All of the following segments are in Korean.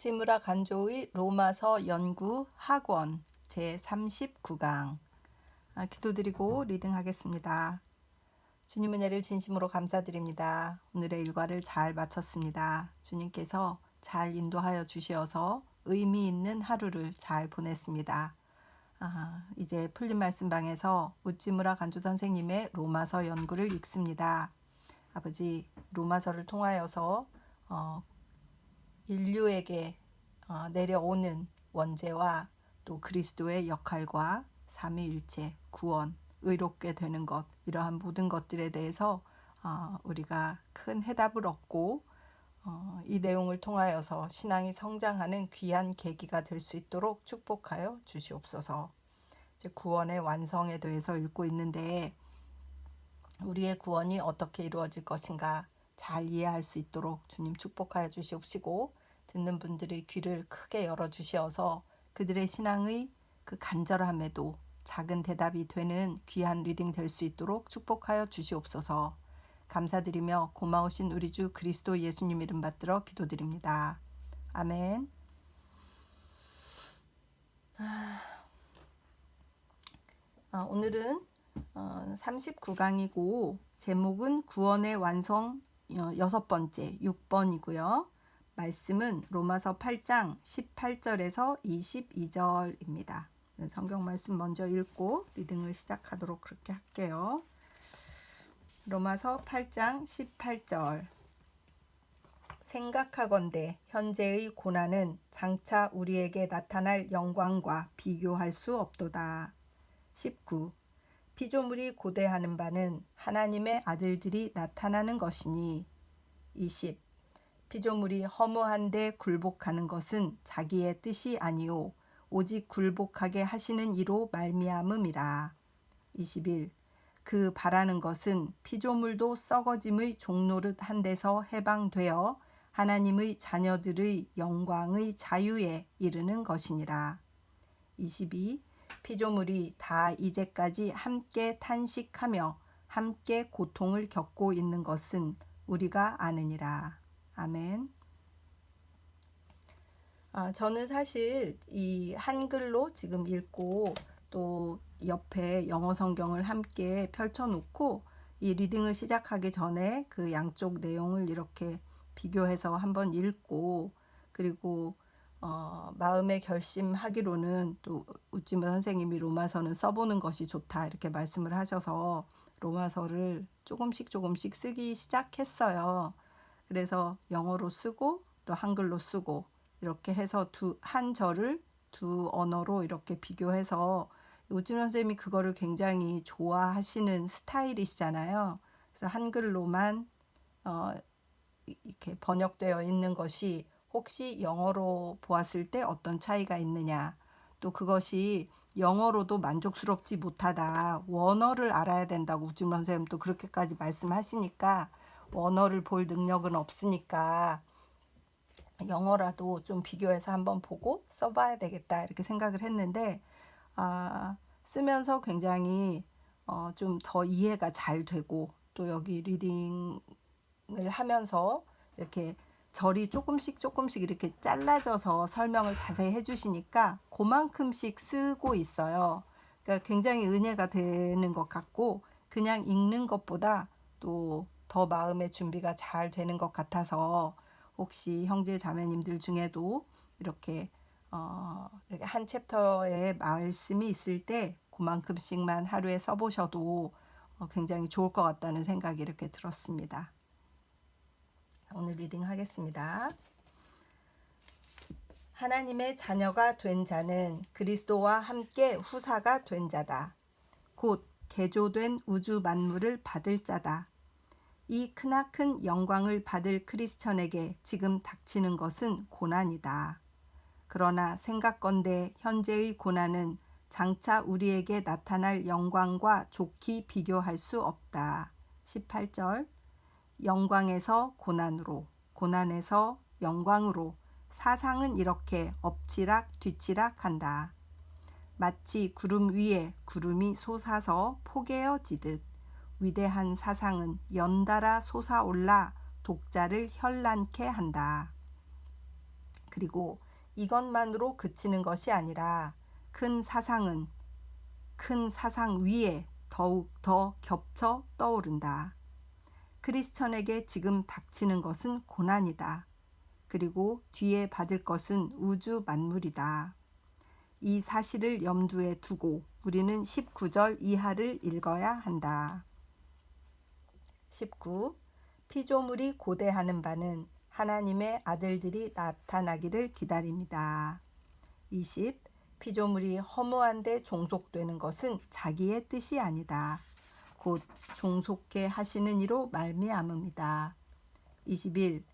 우찌무라 간조의 로마서 연구 학원 제39강 기도드리고 리딩하겠습니다. 주님 은혜를 진심으로 감사드립니다. 오늘의 일과를 잘 마쳤습니다. 주님께서 잘 인도하여 주시어서 의미 있는 하루를 잘 보냈습니다. 이제 풀린 말씀방에서 우찌무라 간조 선생님의 로마서 연구를 읽습니다. 아버지, 로마서를 통하여서 인류에게 내려오는 원죄와 또 그리스도의 역할과 삼위일체, 구원, 의롭게 되는 것, 이러한 모든 것들에 대해서 우리가 큰 해답을 얻고 이 내용을 통하여서 신앙이 성장하는 귀한 계기가 될 수 있도록 축복하여 주시옵소서. 이제 구원의 완성에 대해서 읽고 있는데 우리의 구원이 어떻게 이루어질 것인가 잘 이해할 수 있도록 주님 축복하여 주시옵시고, 듣는 분들의 귀를 크게 열어주시어서 그들의 신앙의 그 간절함에도 작은 대답이 되는 귀한 리딩 될 수 있도록 축복하여 주시옵소서. 감사드리며 고마우신 우리 주 그리스도 예수님 이름 받들어 기도드립니다. 아멘. 오늘은 39강이고 제목은 구원의 완성 6번째 6번이고요. 말씀은 로마서 8장 18절에서 22절입니다. 성경 말씀 먼저 읽고 리딩을 시작하도록 그렇게 할게요. 로마서 8장 18절. 생각하건대 현재의 고난은 장차 우리에게 나타날 영광과 비교할 수 없도다. 19. 피조물이 고대하는 바는 하나님의 아들들이 나타나는 것이니. 20. 피조물이 허무한데 굴복하는 것은 자기의 뜻이 아니요 오직 굴복하게 하시는 이로 말미암음이라. 21. 그 바라는 것은 피조물도 썩어짐의 종노릇 한 데서 해방되어 하나님의 자녀들의 영광의 자유에 이르는 것이니라. 22. 피조물이 다 이제까지 함께 탄식하며 함께 고통을 겪고 있는 것은 우리가 아느니라. 아멘. 저는 사실 이 한글로 지금 읽고 또 옆에 영어 성경을 함께 펼쳐놓고 이 리딩을 시작하기 전에 그 양쪽 내용을 이렇게 비교해서 한번 읽고, 그리고 마음의 결심하기로는 또 우찌무 선생님이 로마서는 써보는 것이 좋다 이렇게 말씀을 하셔서 로마서를 조금씩 쓰기 시작했어요. 그래서 영어로 쓰고 또 한글로 쓰고 이렇게 해서 한 절을 두 언어로 이렇게 비교해서 우찌무 선생님이 그거를 굉장히 좋아하시는 스타일이시잖아요. 그래서 한글로만 이렇게 번역되어 있는 것이 혹시 영어로 보았을 때 어떤 차이가 있느냐, 또 그것이 영어로도 만족스럽지 못하다, 원어를 알아야 된다고 우찌무 선생님도 그렇게까지 말씀하시니까 원어를 볼 능력은 없으니까 영어라도 좀 비교해서 한번 보고 써봐야 되겠다 이렇게 생각을 했는데 쓰면서 굉장히 좀 더 이해가 잘 되고, 또 여기 리딩을 하면서 이렇게 절이 조금씩 이렇게 잘라져서 설명을 자세히 해주시니까 그만큼씩 쓰고 있어요. 그러니까 굉장히 은혜가 되는 것 같고, 그냥 읽는 것보다 또 더 마음의 준비가 잘 되는 것 같아서 혹시 형제 자매님들 중에도 이렇게 한 챕터에 말씀이 있을 때 그만큼씩만 하루에 써보셔도 굉장히 좋을 것 같다는 생각이 이렇게 들었습니다. 오늘 리딩 하겠습니다. 하나님의 자녀가 된 자는 그리스도와 함께 후사가 된 자다. 곧 개조된 우주 만물을 받을 자다. 이 크나큰 영광을 받을 크리스천에게 지금 닥치는 것은 고난이다. 그러나 생각건대 현재의 고난은 장차 우리에게 나타날 영광과 좋게 비교할 수 없다. 18절. 영광에서 고난으로, 고난에서 영광으로 사상은 이렇게 엎치락 뒤치락 한다. 마치 구름 위에 구름이 솟아서 포개어지듯 위대한 사상은 연달아 솟아올라 독자를 현란케 한다. 그리고 이것만으로 그치는 것이 아니라 큰 사상 위에 더욱 더 겹쳐 떠오른다. 크리스천에게 지금 닥치는 것은 고난이다. 그리고 뒤에 받을 것은 우주 만물이다. 이 사실을 염두에 두고 우리는 19절 이하를 읽어야 한다. 19. 피조물이 고대하는 바는 하나님의 아들들이 나타나기를 기다립니다. 20. 피조물이 허무한데 종속되는 것은 자기의 뜻이 아니다. 곧 종속해 하시는 이로 말미암음이다. 21.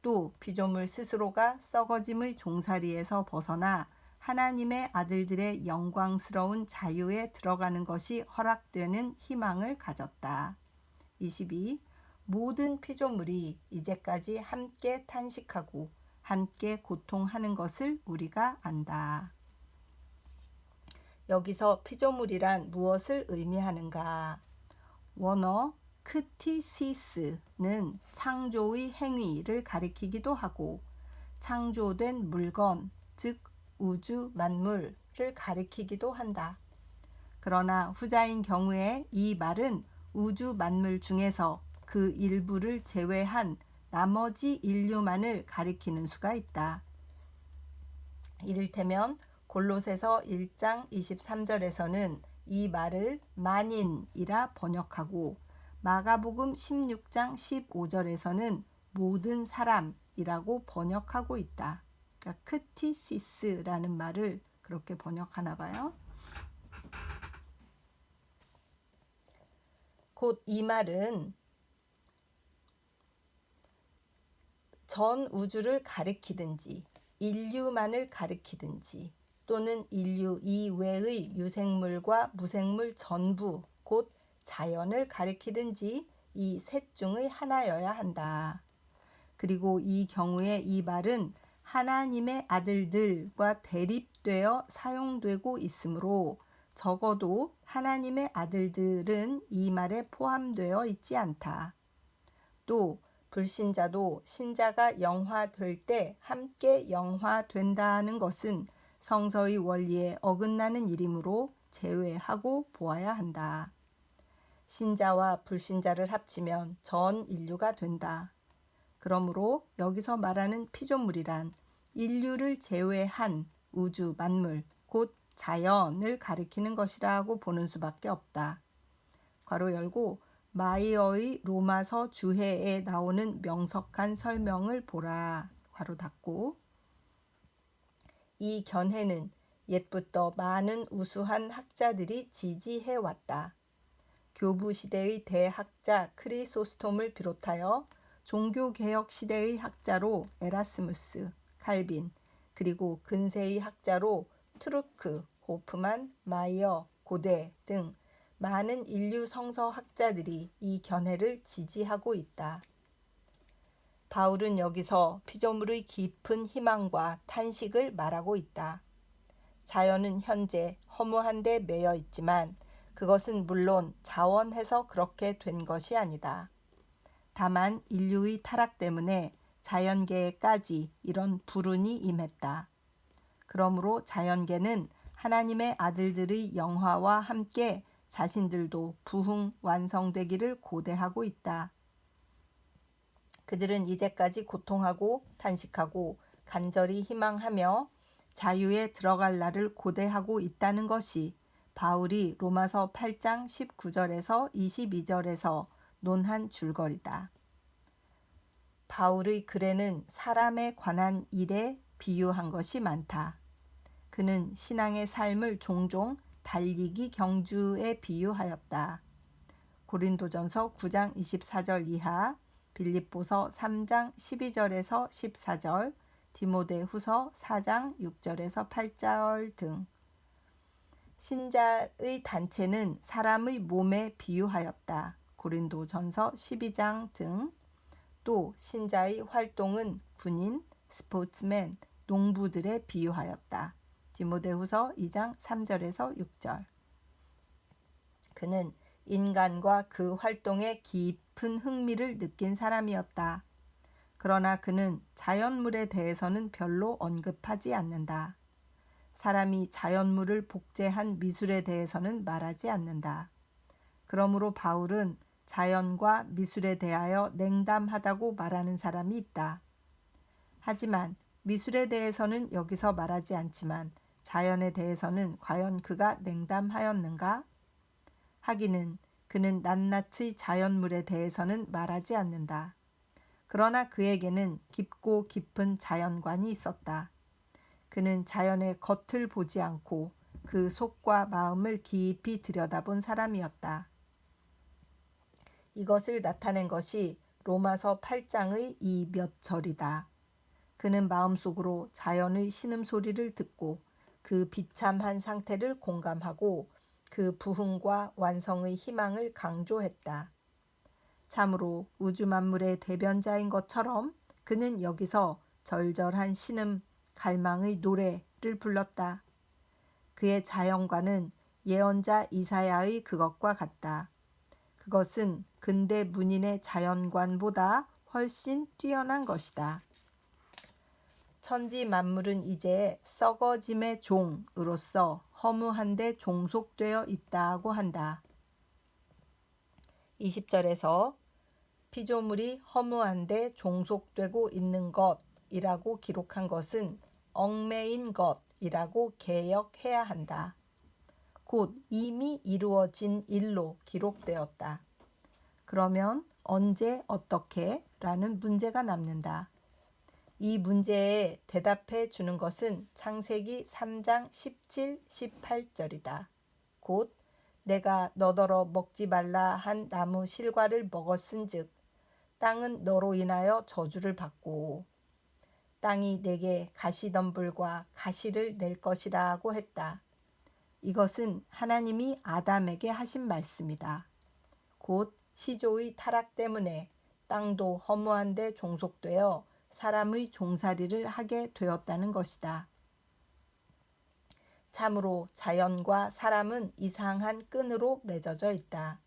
또 피조물 스스로가 썩어짐의 종살이에서 벗어나 하나님의 아들들의 영광스러운 자유에 들어가는 것이 허락되는 희망을 가졌다. 22. 모든 피조물이 이제까지 함께 탄식하고 함께 고통하는 것을 우리가 안다. 여기서 피조물이란 무엇을 의미하는가? 원어 크티시스는 창조의 행위를 가리키기도 하고 창조된 물건, 즉 우주 만물을 가리키기도 한다. 그러나 후자인 경우에 이 말은 우주 만물 중에서 그 일부를 제외한 나머지 인류만을 가리키는 수가 있다. 이를테면 골로새서 1장 23절에서는 이 말을 만인이라 번역하고 마가복음 16장 15절에서는 모든 사람이라고 번역하고 있다. 그러니까 크티시스라는 말을 그렇게 번역하나 봐요. 곧 이 말은 전 우주를 가리키든지 인류만을 가리키든지 또는 인류 이외의 유생물과 무생물 전부 곧 자연을 가리키든지 이 셋 중의 하나여야 한다. 그리고 이 경우에 이 말은 하나님의 아들들과 대립되어 사용되고 있으므로 적어도 하나님의 아들들은 이 말에 포함되어 있지 않다. 또 불신자도 신자가 영화될 때 함께 영화된다는 것은 성서의 원리에 어긋나는 일이므로 제외하고 보아야 한다. 신자와 불신자를 합치면 전 인류가 된다. 그러므로 여기서 말하는 피조물이란 인류를 제외한 우주 만물, 곧 자연을 가리키는 것이라고 보는 수밖에 없다. 괄호 열고 마이어의 로마서 주해에 나오는 명석한 설명을 보라. 괄호 닫고 이 견해는 옛부터 많은 우수한 학자들이 지지해왔다. 교부 시대의 대학자 크리소스톰을 비롯하여 종교개혁 시대의 학자로 에라스무스, 칼빈, 그리고 근세의 학자로 트루크, 호프만, 마이어, 고데 등 많은 인류 성서 학자들이 이 견해를 지지하고 있다. 바울은 여기서 피조물의 깊은 희망과 탄식을 말하고 있다. 자연은 현재 허무한 데 매여 있지만 그것은 물론 자원해서 그렇게 된 것이 아니다. 다만 인류의 타락 때문에 자연계에까지 이런 불운이 임했다. 그러므로 자연계는 하나님의 아들들의 영화와 함께 자신들도 부흥 완성되기를 고대하고 있다. 그들은 이제까지 고통하고 탄식하고 간절히 희망하며 자유에 들어갈 날을 고대하고 있다는 것이 바울이 로마서 8장 19절에서 22절에서 논한 줄거리다. 바울의 글에는 사람에 관한 일에 비유한 것이 많다. 그는 신앙의 삶을 종종 달리기 경주에 비유하였다. 고린도전서 9장 24절 이하, 빌립보서 3장 12절에서 14절, 디모데후서 4장 6절에서 8절 등. 신자의 단체는 사람의 몸에 비유하였다. 고린도전서 12장 등. 또 신자의 활동은 군인, 스포츠맨, 농부들에 비유하였다. 디모데후서 2장 3절에서 6절. 그는 인간과 그 활동에 깊은 흥미를 느낀 사람이었다. 그러나 그는 자연물에 대해서는 별로 언급하지 않는다. 사람이 자연물을 복제한 미술에 대해서는 말하지 않는다. 그러므로 바울은 자연과 미술에 대하여 냉담하다고 말하는 사람이 있다. 하지만 미술에 대해서는 여기서 말하지 않지만 자연에 대해서는 과연 그가 냉담하였는가? 하기는 그는 낱낱의 자연물에 대해서는 말하지 않는다. 그러나 그에게는 깊고 깊은 자연관이 있었다. 그는 자연의 겉을 보지 않고 그 속과 마음을 깊이 들여다본 사람이었다. 이것을 나타낸 것이 로마서 8장의 이 몇 절이다. 그는 마음속으로 자연의 신음소리를 듣고 그 비참한 상태를 공감하고 그 부흥과 완성의 희망을 강조했다. 참으로 우주 만물의 대변자인 것처럼 그는 여기서 절절한 신음, 갈망의 노래를 불렀다. 그의 자연관은 예언자 이사야의 그것과 같다. 그것은 근대 문인의 자연관보다 훨씬 뛰어난 것이다. 천지 만물은 이제 썩어짐의 종으로서 허무한 데 종속되어 있다고 한다. 20절에서 피조물이 허무한 데 종속되고 있는 것이라고 기록한 것은 얽매인 것이라고 개역해야 한다. 곧 이미 이루어진 일로 기록되었다. 그러면 언제 어떻게? 라는 문제가 남는다. 이 문제에 대답해 주는 것은 창세기 3장 17, 18절이다. 곧 내가 너더러 먹지 말라 한 나무 실과를 먹었은즉 땅은 너로 인하여 저주를 받고 땅이 내게 가시덤불과 가시를 낼 것이라고 했다. 이것은 하나님이 아담에게 하신 말씀이다. 곧 시조의 타락 때문에 땅도 허무한 데 종속되어 사람의 종살이를 하게 되었다는 것이다. 참으로 자연과 사람은 이상한 끈으로 맺어져 있다.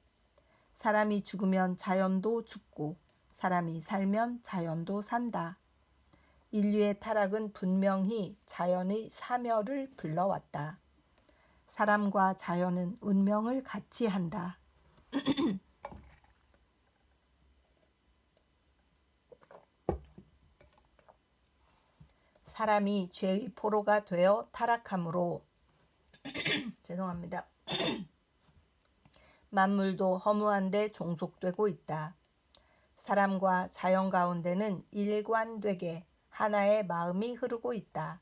사람이 죽으면 자연도 죽고 사람이 살면 자연도 산다. 인류의 타락은 분명히 자연의 사멸을 불러왔다. 사람과 자연은 운명을 같이 한다. 사람이 죄의 포로가 되어 타락함으로 죄송합니다. 만물도 허무한 데 종속되고 있다. 사람과 자연 가운데는 일관되게 하나의 마음이 흐르고 있다.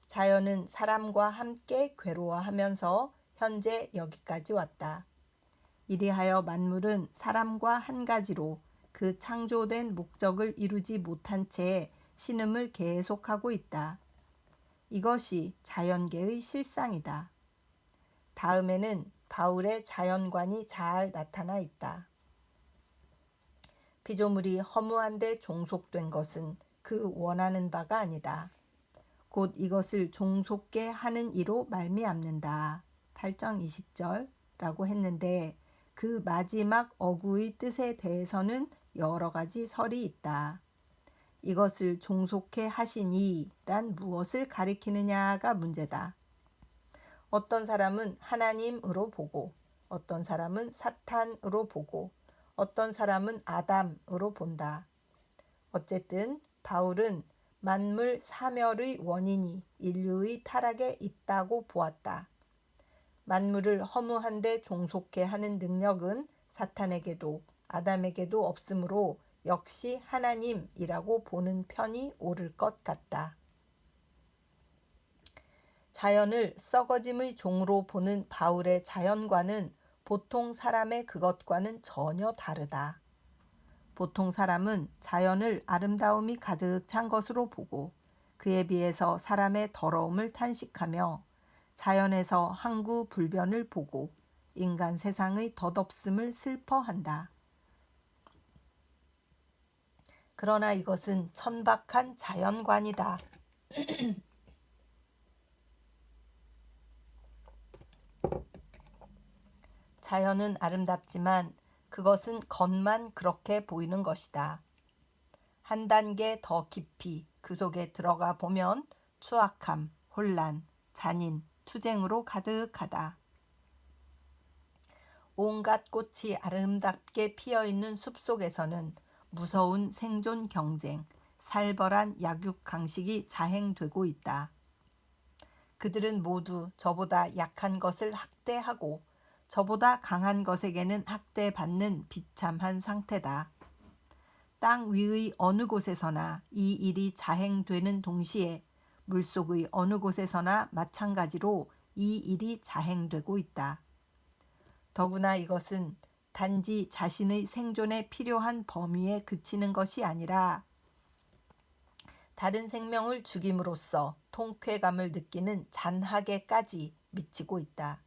자연은 사람과 함께 괴로워하면서 현재 여기까지 왔다. 이리하여 만물은 사람과 한 가지로 그 창조된 목적을 이루지 못한 채 신음을 계속하고 있다. 이것이 자연계의 실상이다. 다음에는 바울의 자연관이 잘 나타나 있다. 피조물이 허무한 데 종속된 것은 그 원하는 바가 아니다. 곧 이것을 종속게 하는 이로 말미암는다. 8장 20절라고 했는데 그 마지막 어구의 뜻에 대해서는 여러 가지 설이 있다. 이것을 종속해 하시니란 무엇을 가리키느냐가 문제다. 어떤 사람은 하나님으로 보고 어떤 사람은 사탄으로 보고 어떤 사람은 아담으로 본다. 어쨌든 바울은 만물 사멸의 원인이 인류의 타락에 있다고 보았다. 만물을 허무한 데 종속해 하는 능력은 사탄에게도 아담에게도 없으므로 역시 하나님이라고 보는 편이 옳을 것 같다. 자연을 썩어짐의 종으로 보는 바울의 자연관은 보통 사람의 그것과는 전혀 다르다. 보통 사람은 자연을 아름다움이 가득 찬 것으로 보고 그에 비해서 사람의 더러움을 탄식하며 자연에서 항구불변을 보고 인간 세상의 덧없음을 슬퍼한다. 그러나 이것은 천박한 자연관이다. 자연은 아름답지만 그것은 겉만 그렇게 보이는 것이다. 한 단계 더 깊이 그 속에 들어가 보면 추악함, 혼란, 잔인, 투쟁으로 가득하다. 온갖 꽃이 아름답게 피어있는 숲속에서는 무서운 생존 경쟁, 살벌한 약육 강식이 자행되고 있다. 그들은 모두 저보다 약한 것을 학대하고 저보다 강한 것에게는 학대받는 비참한 상태다. 땅 위의 어느 곳에서나 이 일이 자행되는 동시에 물속의 어느 곳에서나 마찬가지로 이 일이 자행되고 있다. 더구나 이것은 단지 자신의 생존에 필요한 범위에 그치는 것이 아니라 다른 생명을 죽임으로써 통쾌감을 느끼는 잔학에까지 미치고 있다.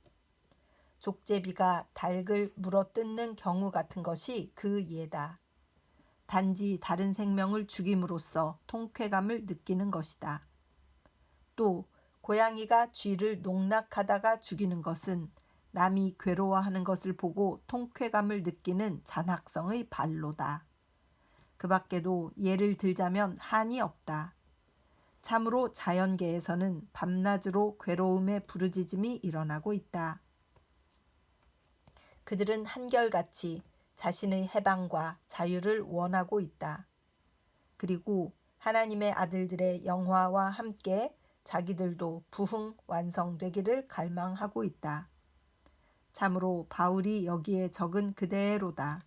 족제비가 닭을 물어뜯는 경우 같은 것이 그 예다. 단지 다른 생명을 죽임으로써 통쾌감을 느끼는 것이다. 또 고양이가 쥐를 농락하다가 죽이는 것은 남이 괴로워하는 것을 보고 통쾌감을 느끼는 잔학성의 발로다. 그 밖에도 예를 들자면 한이 없다. 참으로 자연계에서는 밤낮으로 괴로움의 부르짖음이 일어나고 있다. 그들은 한결같이 자신의 해방과 자유를 원하고 있다. 그리고 하나님의 아들들의 영화와 함께 자기들도 부흥 완성되기를 갈망하고 있다. 참으로 바울이 여기에 적은 그대로다.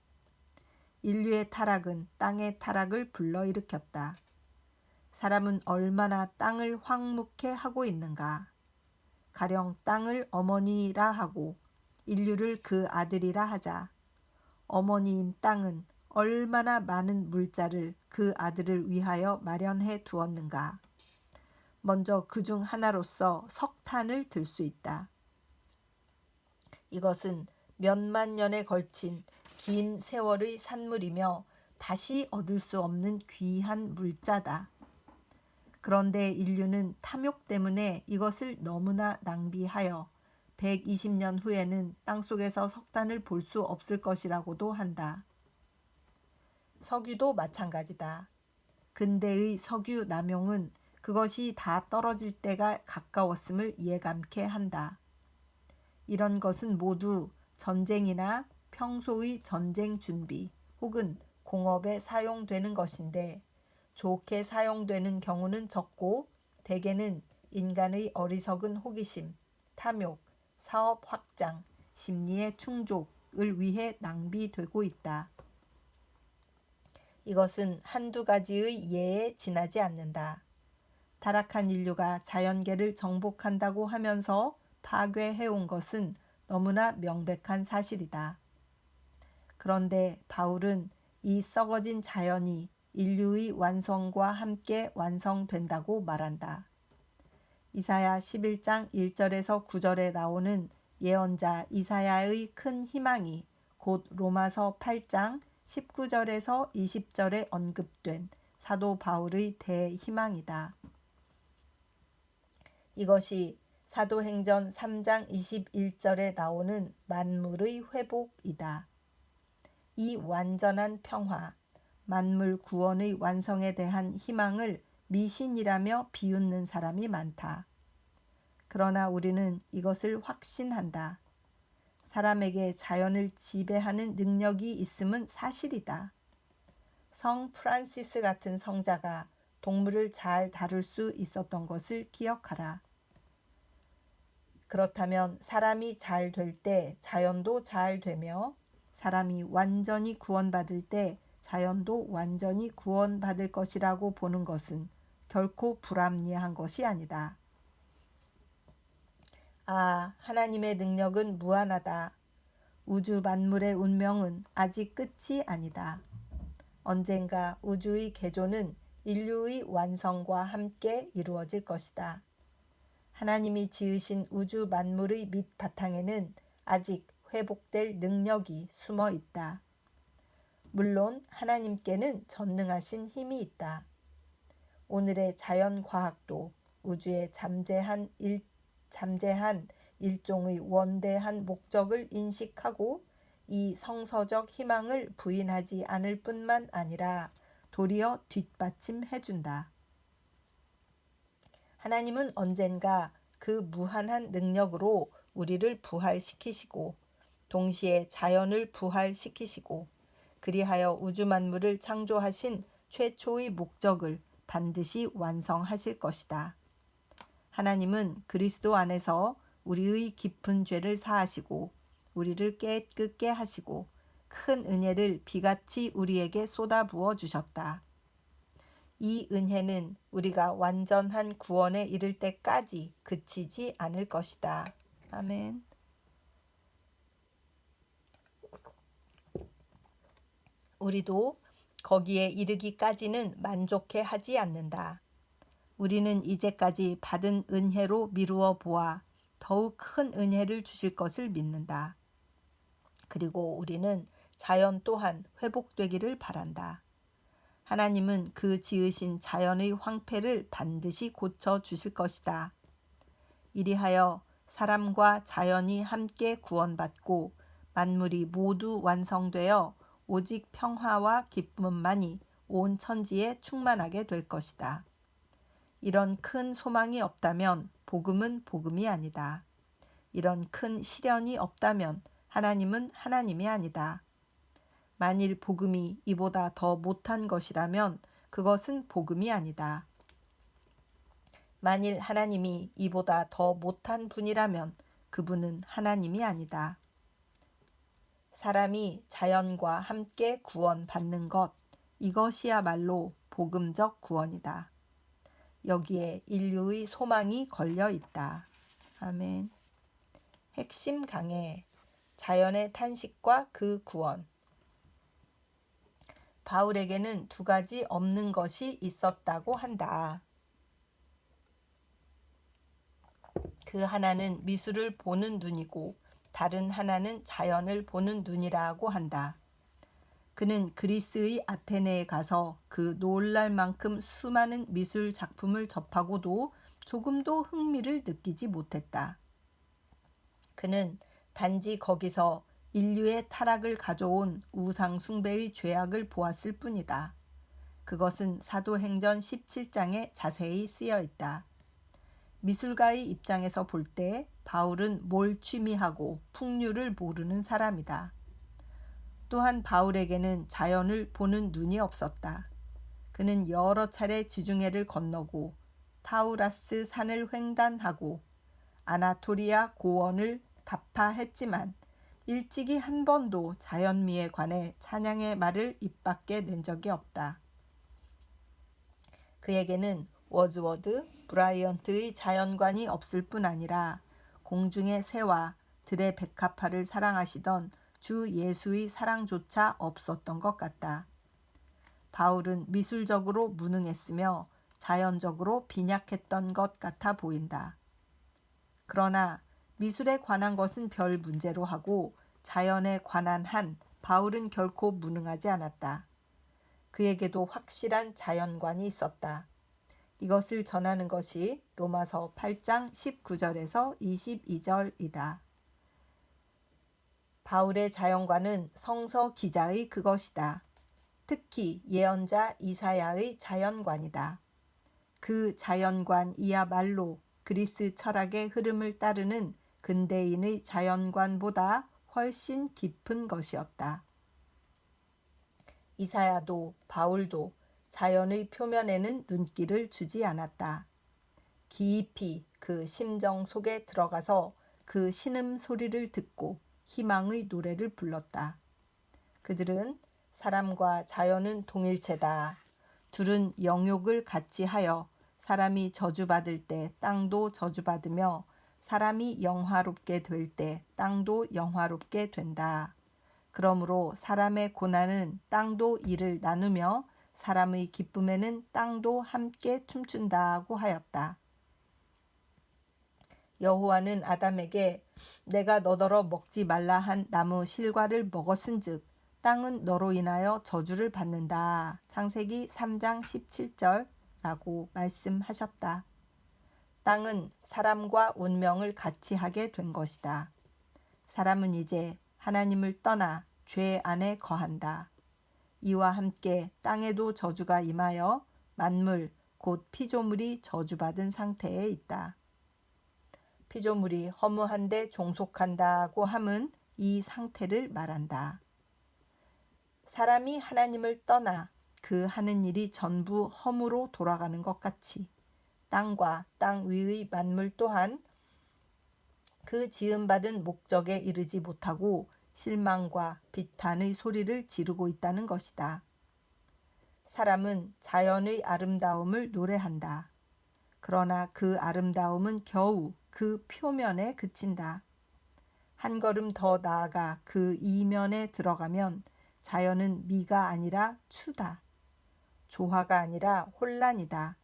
인류의 타락은 땅의 타락을 불러일으켰다. 사람은 얼마나 땅을 황묵해 하고 있는가. 가령 땅을 어머니라 하고 인류를 그 아들이라 하자. 어머니인 땅은 얼마나 많은 물자를 그 아들을 위하여 마련해 두었는가. 먼저 그중 하나로서 석탄을 들 수 있다. 이것은 몇만 년에 걸친 긴 세월의 산물이며 다시 얻을 수 없는 귀한 물자다. 그런데 인류는 탐욕 때문에 이것을 너무나 낭비하여 120년 후에는 땅속에서 석탄을 볼 수 없을 것이라고도 한다. 석유도 마찬가지다. 근대의 석유 남용은 그것이 다 떨어질 때가 가까웠음을 예감케 한다. 이런 것은 모두 전쟁이나 평소의 전쟁 준비 혹은 공업에 사용되는 것인데 좋게 사용되는 경우는 적고 대개는 인간의 어리석은 호기심, 탐욕, 사업 확장, 심리의 충족을 위해 낭비되고 있다. 이것은 한두 가지의 예에 지나지 않는다. 타락한 인류가 자연계를 정복한다고 하면서 파괴해온 것은 너무나 명백한 사실이다. 그런데 바울은 이 썩어진 자연이 인류의 완성과 함께 완성된다고 말한다. 이사야 11장 1절에서 9절에 나오는 예언자 이사야의 큰 희망이 곧 로마서 8장 19절에서 20절에 언급된 사도 바울의 대희망이다. 이것이 사도행전 3장 21절에 나오는 만물의 회복이다. 이 완전한 평화, 만물 구원의 완성에 대한 희망을 미신이라며 비웃는 사람이 많다. 그러나 우리는 이것을 확신한다. 사람에게 자연을 지배하는 능력이 있음은 사실이다. 성 프란시스 같은 성자가 동물을 잘 다룰 수 있었던 것을 기억하라. 그렇다면 사람이 잘 될 때 자연도 잘 되며 사람이 완전히 구원받을 때 자연도 완전히 구원받을 것이라고 보는 것은 결코 불합리한 것이 아니다. 아, 하나님의 능력은 무한하다. 우주 만물의 운명은 아직 끝이 아니다. 언젠가 우주의 개조는 인류의 완성과 함께 이루어질 것이다. 하나님이 지으신 우주 만물의 밑바탕에는 아직 회복될 능력이 숨어 있다. 물론 하나님께는 전능하신 힘이 있다. 오늘의 자연과학도 우주의 잠재한 일종의 원대한 목적을 인식하고 이 성서적 희망을 부인하지 않을 뿐만 아니라 도리어 뒷받침해준다. 하나님은 언젠가 그 무한한 능력으로 우리를 부활시키시고 동시에 자연을 부활시키시고 그리하여 우주 만물을 창조하신 최초의 목적을 반드시 완성하실 것이다. 하나님은 그리스도 안에서 우리의 깊은 죄를 사하시고 우리를 깨끗게 하시고 큰 은혜를 비같이 우리에게 쏟아부어 주셨다. 이 은혜는 우리가 완전한 구원에 이를 때까지 그치지 않을 것이다. 아멘. 우리도 거기에 이르기까지는 만족해 하지 않는다. 우리는 이제까지 받은 은혜로 미루어 보아 더욱 큰 은혜를 주실 것을 믿는다. 그리고 우리는 자연 또한 회복되기를 바란다. 하나님은 그 지으신 자연의 황폐를 반드시 고쳐 주실 것이다. 이리하여 사람과 자연이 함께 구원받고 만물이 모두 완성되어 오직 평화와 기쁨만이 온 천지에 충만하게 될 것이다. 이런 큰 소망이 없다면 복음은 복음이 아니다. 이런 큰 시련이 없다면 하나님은 하나님이 아니다. 만일 복음이 이보다 더 못한 것이라면 그것은 복음이 아니다. 만일 하나님이 이보다 더 못한 분이라면 그분은 하나님이 아니다. 사람이 자연과 함께 구원받는 것, 이것이야말로 복음적 구원이다. 여기에 인류의 소망이 걸려 있다. 아멘. 핵심 강해. 자연의 탄식과 그 구원. 바울에게는 두 가지 없는 것이 있었다고 한다. 그 하나는 미술을 보는 눈이고 다른 하나는 자연을 보는 눈이라고 한다. 그는 그리스의 아테네에 가서 그 놀랄 만큼 수많은 미술 작품을 접하고도 조금도 흥미를 느끼지 못했다. 그는 단지 거기서 인류의 타락을 가져온 우상 숭배의 죄악을 보았을 뿐이다. 그것은 사도행전 17장에 자세히 쓰여 있다. 미술가의 입장에서 볼 때 바울은 몰취미하고 풍류를 모르는 사람이다. 또한 바울에게는 자연을 보는 눈이 없었다. 그는 여러 차례 지중해를 건너고 타우라스 산을 횡단하고 아나토리아 고원을 답파했지만 일찍이 한 번도 자연미에 관해 찬양의 말을 입 밖에 낸 적이 없다. 그에게는 워즈워드, 브라이언트의 자연관이 없을 뿐 아니라 공중의 새와 들의 백합화를 사랑하시던 주 예수의 사랑조차 없었던 것 같다. 바울은 미술적으로 무능했으며 자연적으로 빈약했던 것 같아 보인다. 그러나 미술에 관한 것은 별 문제로 하고 자연에 관한 한 바울은 결코 무능하지 않았다. 그에게도 확실한 자연관이 있었다. 이것을 전하는 것이 로마서 8장 19절에서 22절이다. 바울의 자연관은 성서 기자의 그것이다. 특히 예언자 이사야의 자연관이다. 그 자연관이야말로 그리스 철학의 흐름을 따르는 근대인의 자연관보다 훨씬 깊은 것이었다. 이사야도 바울도 자연의 표면에는 눈길을 주지 않았다. 깊이 그 심정 속에 들어가서 그 신음소리를 듣고 희망의 노래를 불렀다. 그들은 사람과 자연은 동일체다. 둘은 영욕을 같이 하여 사람이 저주받을 때 땅도 저주받으며 사람이 영화롭게 될 때 땅도 영화롭게 된다. 그러므로 사람의 고난은 땅도 이를 나누며 사람의 기쁨에는 땅도 함께 춤춘다고 하였다. 여호와는 아담에게 내가 너더러 먹지 말라 한 나무 실과를 먹었은즉 땅은 너로 인하여 저주를 받는다. 창세기 3장 17절라고 말씀하셨다. 땅은 사람과 운명을 같이 하게 된 것이다. 사람은 이제 하나님을 떠나 죄 안에 거한다. 이와 함께 땅에도 저주가 임하여 만물 곧 피조물이 저주받은 상태에 있다. 피조물이 허무한데 종속한다고 함은 이 상태를 말한다. 사람이 하나님을 떠나 그 하는 일이 전부 허무로 돌아가는 것 같이 땅과 땅 위의 만물 또한 그 지음받은 목적에 이르지 못하고 실망과 비탄의 소리를 지르고 있다는 것이다. 사람은 자연의 아름다움을 노래한다. 그러나 그 아름다움은 겨우 그 표면에 그친다. 한 걸음 더 나아가 그 이면에 들어가면 자연은 미가 아니라 추다. 조화가 아니라 혼란이다.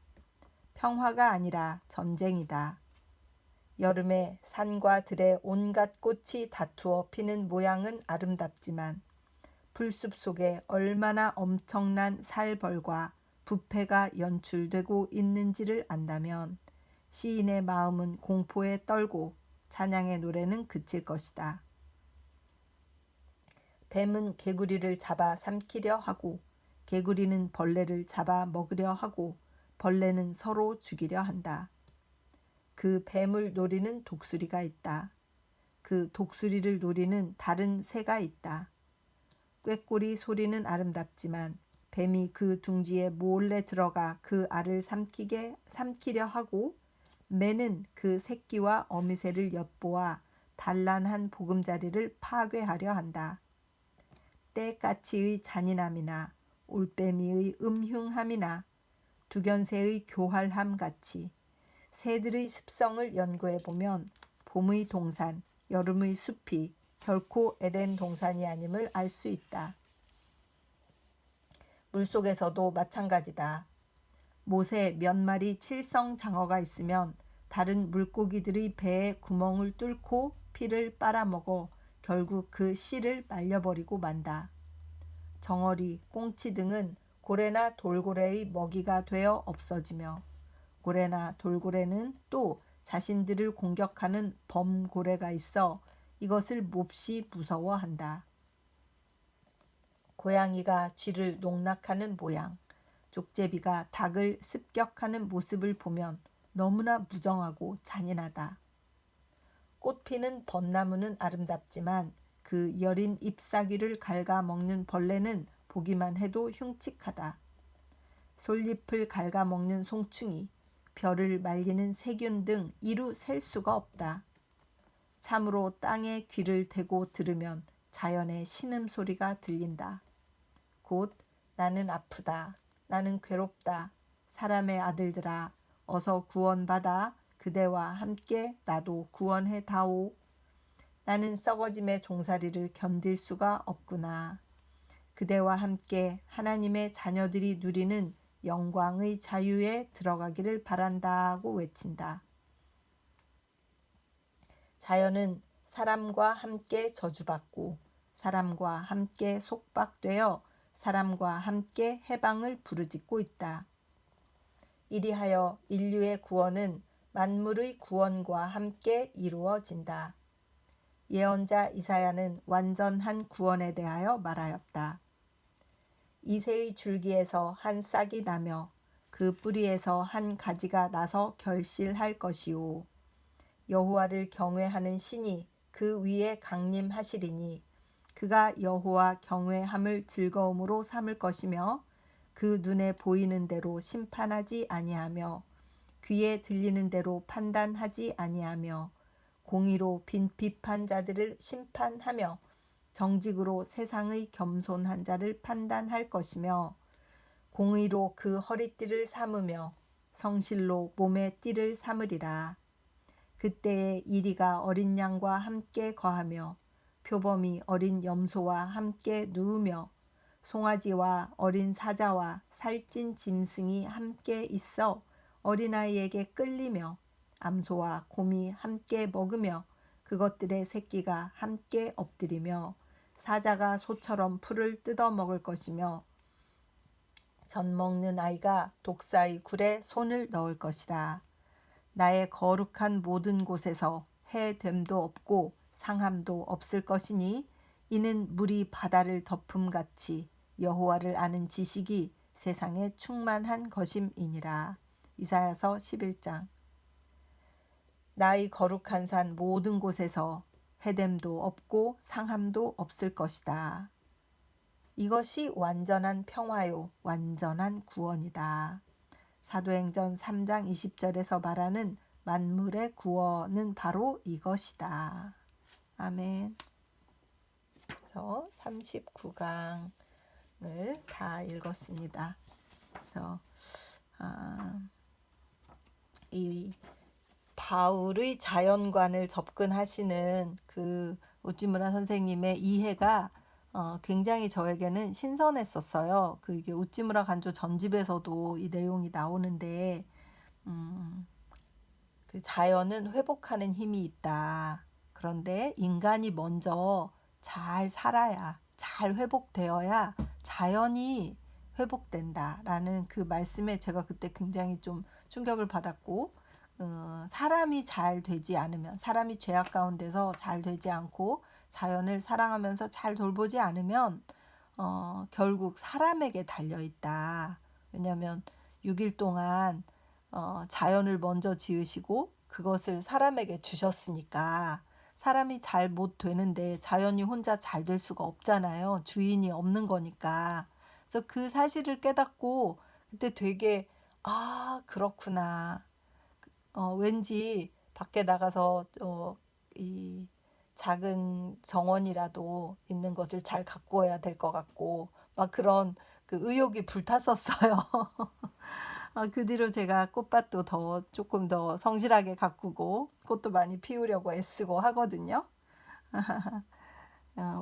평화가 아니라 전쟁이다. 여름에 산과 들에 온갖 꽃이 다투어 피는 모양은 아름답지만 풀숲 속에 얼마나 엄청난 살벌과 부패가 연출되고 있는지를 안다면 시인의 마음은 공포에 떨고 찬양의 노래는 그칠 것이다. 뱀은 개구리를 잡아 삼키려 하고 개구리는 벌레를 잡아 먹으려 하고 벌레는 서로 죽이려 한다. 그 뱀을 노리는 독수리가 있다. 그 독수리를 노리는 다른 새가 있다. 꾀꼬리 소리는 아름답지만 뱀이 그 둥지에 몰래 들어가 그 알을 삼키려 하고 매는 그 새끼와 어미새를 엿보아 단란한 보금자리를 파괴하려 한다. 떼까치의 잔인함이나 올빼미의 음흉함이나 두견새의 교활함 같이 새들의 습성을 연구해보면 봄의 동산, 여름의 숲이 결코 에덴 동산이 아님을 알 수 있다. 물속에서도 마찬가지다. 못에 몇 마리 칠성장어가 있으면 다른 물고기들의 배에 구멍을 뚫고 피를 빨아먹어 결국 그 씨를 말려버리고 만다. 정어리, 꽁치 등은 고래나 돌고래의 먹이가 되어 없어지며 고래나 돌고래는 또 자신들을 공격하는 범고래가 있어 이것을 몹시 무서워한다. 고양이가 쥐를 농락하는 모양, 족제비가 닭을 습격하는 모습을 보면 너무나 무정하고 잔인하다. 꽃피는 벚나무는 아름답지만 그 여린 잎사귀를 갉아먹는 벌레는 보기만 해도 흉측하다. 솔잎을 갉아먹는 송충이, 별을 말리는 세균 등 이루 셀 수가 없다. 참으로 땅에 귀를 대고 들으면 자연의 신음소리가 들린다. 곧 나는 아프다. 나는 괴롭다. 사람의 아들들아 어서 구원받아 그대와 함께 나도 구원해 다오. 나는 썩어짐의 종살이를 견딜 수가 없구나. 그대와 함께 하나님의 자녀들이 누리는 영광의 자유에 들어가기를 바란다고 외친다. 자연은 사람과 함께 저주받고 사람과 함께 속박되어 사람과 함께 해방을 부르짖고 있다. 이리하여 인류의 구원은 만물의 구원과 함께 이루어진다. 예언자 이사야는 완전한 구원에 대하여 말하였다. 이새의 줄기에서 한 싹이 나며 그 뿌리에서 한 가지가 나서 결실할 것이요. 여호와를 경외하는 신이 그 위에 강림하시리니 그가 여호와 경외함을 즐거움으로 삼을 것이며 그 눈에 보이는 대로 심판하지 아니하며 귀에 들리는 대로 판단하지 아니하며 공의로 빈핍한 자들을 심판하며 정직으로 세상의 겸손한 자를 판단할 것이며 공의로 그 허리띠를 삼으며 성실로 몸의 띠를 삼으리라. 그때에 이리가 어린 양과 함께 거하며 표범이 어린 염소와 함께 누우며 송아지와 어린 사자와 살찐 짐승이 함께 있어 어린아이에게 끌리며 암소와 곰이 함께 먹으며 그것들의 새끼가 함께 엎드리며 사자가 소처럼 풀을 뜯어 먹을 것이며 젖 먹는 아이가 독사의 굴에 손을 넣을 것이라. 나의 거룩한 모든 곳에서 해됨도 없고 상함도 없을 것이니 이는 물이 바다를 덮음같이 여호와를 아는 지식이 세상에 충만한 것임이니라. 이사야서 11장. 나의 거룩한 산 모든 곳에서 해됨도 없고 상함도 없을 것이다. 이것이 완전한 평화요 완전한 구원이다. 사도행전 3장 20절에서 말하는 만물의 구원은 바로 이것이다. 아멘. 그래서 39강을 다 읽었습니다. 그래서 이 바울의 자연관을 접근하시는 그 우찌무라 선생님의 이해가 굉장히 저에게는 신선했었어요. 이게 우찌무라 간조 전집에서도 이 내용이 나오는데 그 자연은 회복하는 힘이 있다. 그런데 인간이 먼저 잘 살아야, 잘 회복되어야 자연이 회복된다라는 그 말씀에 제가 그때 굉장히 좀 충격을 받았고, 사람이 잘 되지 않으면, 사람이 죄악 가운데서 잘 되지 않고 자연을 사랑하면서 잘 돌보지 않으면 결국 사람에게 달려 있다. 왜냐하면 6일 동안 자연을 먼저 지으시고 그것을 사람에게 주셨으니까 사람이 잘 못 되는데 자연이 혼자 잘 될 수가 없잖아요. 주인이 없는 거니까. 그래서 그 사실을 깨닫고 그때 되게 그렇구나. 왠지 밖에 나가서 이 작은 정원이라도 있는 것을 잘 가꾸어야 될 것 같고 막 그런 그 의욕이 불탔었어요. 그 뒤로 제가 꽃밭도 조금 더 성실하게 가꾸고 꽃도 많이 피우려고 애쓰고 하거든요.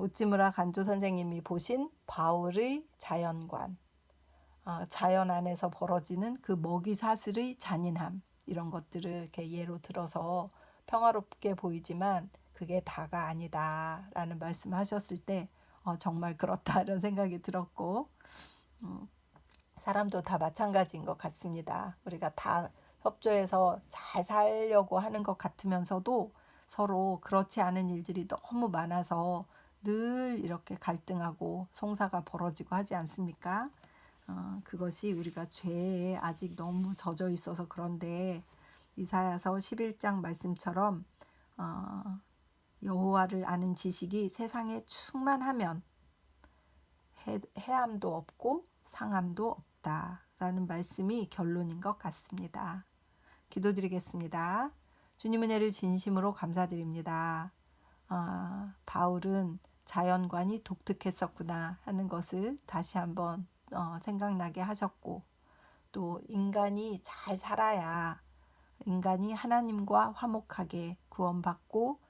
우찌무라 간조 선생님이 보신 바울의 자연관, 자연 안에서 벌어지는 그 먹이 사슬의 잔인함, 이런 것들을 이렇게 예로 들어서 평화롭게 보이지만 그게 다가 아니다라는 말씀하셨을 때 정말 그렇다 이런 생각이 들었고, 사람도 다 마찬가지인 것 같습니다. 우리가 다 협조해서 잘 살려고 하는 것 같으면서도 서로 그렇지 않은 일들이 너무 많아서 늘 이렇게 갈등하고 송사가 벌어지고 하지 않습니까? 그것이 우리가 죄에 아직 너무 젖어 있어서 그런데 이사야서 11장 말씀처럼 여호와를 아는 지식이 세상에 충만하면 해함도 없고 상함도 없다라는 말씀이 결론인 것 같습니다. 기도드리겠습니다. 주님 은혜를 진심으로 감사드립니다. 바울은 자연관이 독특했었구나 하는 것을 다시 한번 생각나게 하셨고, 또 인간이 잘 살아야 인간이 하나님과 화목하게 구원받고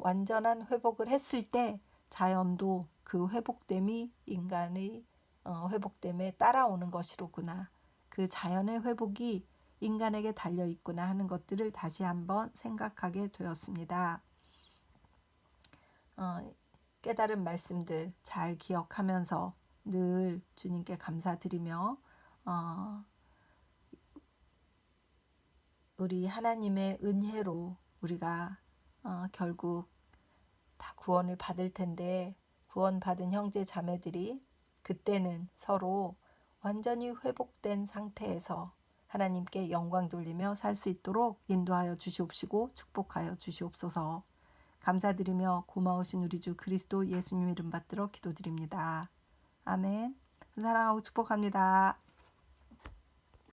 완전한 회복을 했을 때 자연도 그 회복됨이 인간의 회복됨에 따라오는 것이로구나. 그 자연의 회복이 인간에게 달려 있구나 하는 것들을 다시 한번 생각하게 되었습니다. 깨달은 말씀들 잘 기억하면서 늘 주님께 감사드리며 우리 하나님의 은혜로 우리가 결국 다 구원을 받을 텐데, 구원받은 형제 자매들이 그때는 서로 완전히 회복된 상태에서 하나님께 영광 돌리며 살 수 있도록 인도하여 주시옵시고 축복하여 주시옵소서. 감사드리며 고마우신 우리 주 그리스도 예수님 이름 받들어 기도드립니다. 아멘. 사랑하고 축복합니다.